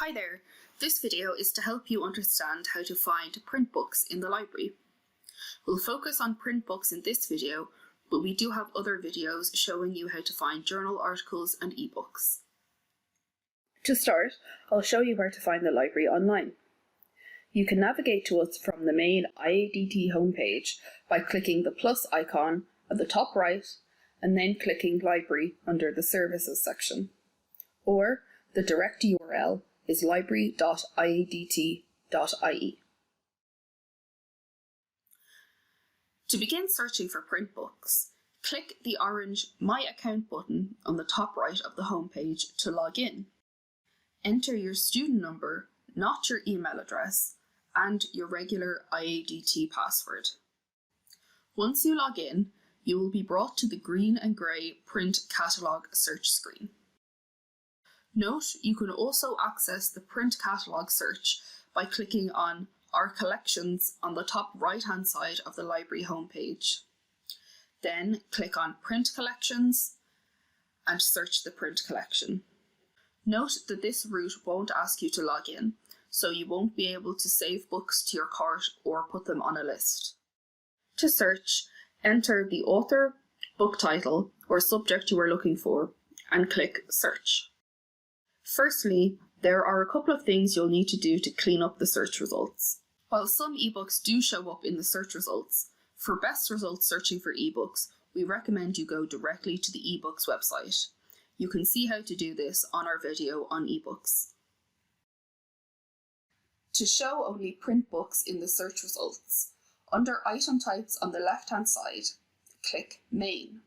Hi there, this video is to help you understand how to find print books in the library. We'll focus on print books in this video, but we do have other videos showing you how to find journal articles and ebooks. To start, I'll show you where to find the library online. You can navigate to us from the main IADT homepage by clicking the plus icon at the top right and then clicking Library under the Services section. Or the direct URL is library.iadt.ie. To begin searching for print books, click the orange My Account button on the top right of the homepage to log in. Enter your student number, not your email address, and your regular IADT password. Once you log in, you will be brought to the green and grey print catalogue search screen. Note you can also access the print catalogue search by clicking on Our Collections on the top right-hand side of the library homepage. Then click on Print Collections and search the print collection. Note that this route won't ask you to log in, so you won't be able to save books to your cart or put them on a list. To search, enter the author, book title, or subject you are looking for, and click Search. Firstly, there are a couple of things you'll need to do to clean up the search results. While some ebooks do show up in the search results, for best results searching for ebooks, we recommend you go directly to the ebooks website. You can see how to do this on our video on ebooks. To show only print books in the search results, under item types on the left-hand side, click Main.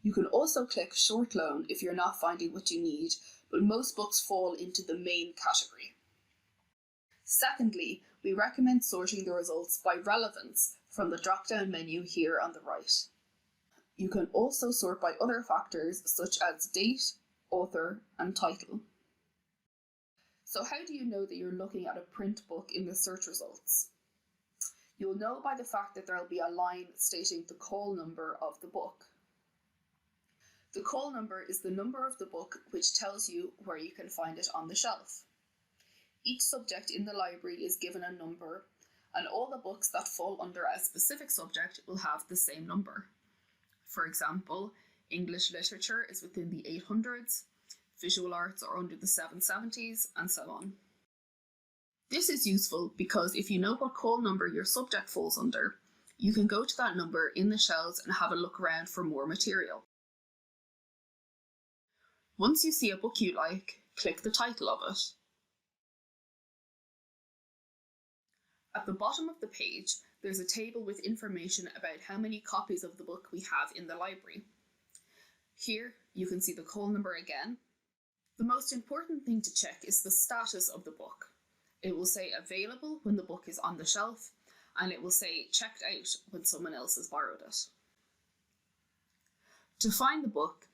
You can also click Short Loan if you're not finding what you need, but most books fall into the main category. Secondly, we recommend sorting the results by relevance from the drop-down menu here on the right. You can also sort by other factors such as date, author, and title. So how do you know that you're looking at a print book in the search results? You'll know by the fact that there will be a line stating the call number of the book. The call number is the number of the book which tells you where you can find it on the shelf. Each subject in the library is given a number, and all the books that fall under a specific subject will have the same number. For example, English literature is within the 800s, visual arts are under the 770s, and so on. This is useful because if you know what call number your subject falls under, you can go to that number in the shelves and have a look around for more material. Once you see a book you like, click the title of it. At the bottom of the page, there's a table with information about how many copies of the book we have in the library. Here, you can see the call number again. The most important thing to check is the status of the book. It will say available when the book is on the shelf, and it will say checked out when someone else has borrowed it. To find the book,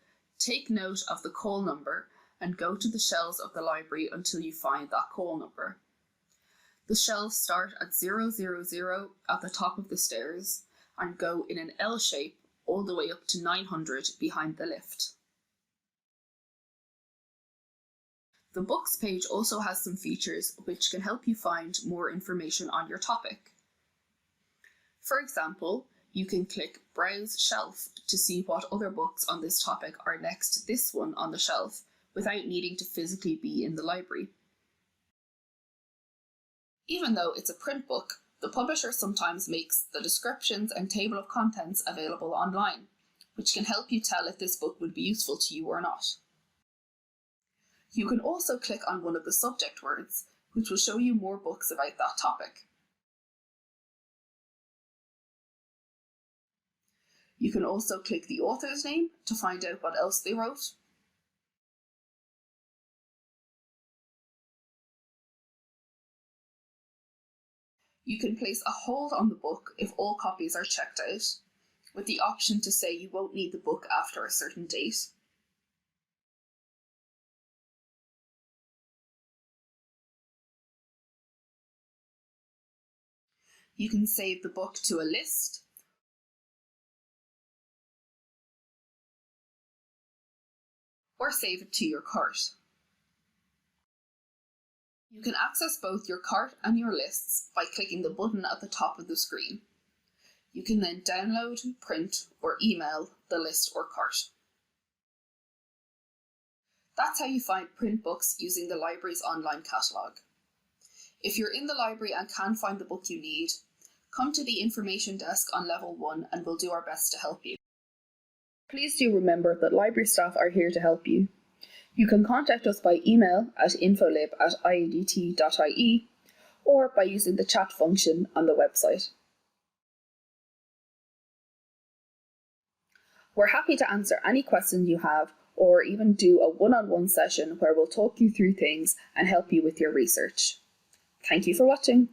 take note of the call number and go to the shelves of the library until you find that call number. The shelves start at 000 at the top of the stairs and go in an L shape all the way up to 900 behind the lift. The books page also has some features which can help you find more information on your topic. For example, you can click Browse Shelf to see what other books on this topic are next to this one on the shelf without needing to physically be in the library. Even though it's a print book, the publisher sometimes makes the descriptions and table of contents available online, which can help you tell if this book would be useful to you or not. You can also click on one of the subject words, which will show you more books about that topic. You can also click the author's name to find out what else they wrote. You can place a hold on the book if all copies are checked out, with the option to say you won't need the book after a certain date. You can save the book to a list, or save it to your cart. You can access both your cart and your lists by clicking the button at the top of the screen. You can then download, print, or email the list or cart. That's how you find print books using the library's online catalogue. If you're in the library and can't find the book you need, come to the information desk on level 1 and we'll do our best to help you. Please do remember that library staff are here to help you. You can contact us by email at infolib@iadt.ie or by using the chat function on the website. We're happy to answer any questions you have or even do a one-on-one session where we'll talk you through things and help you with your research. Thank you for watching.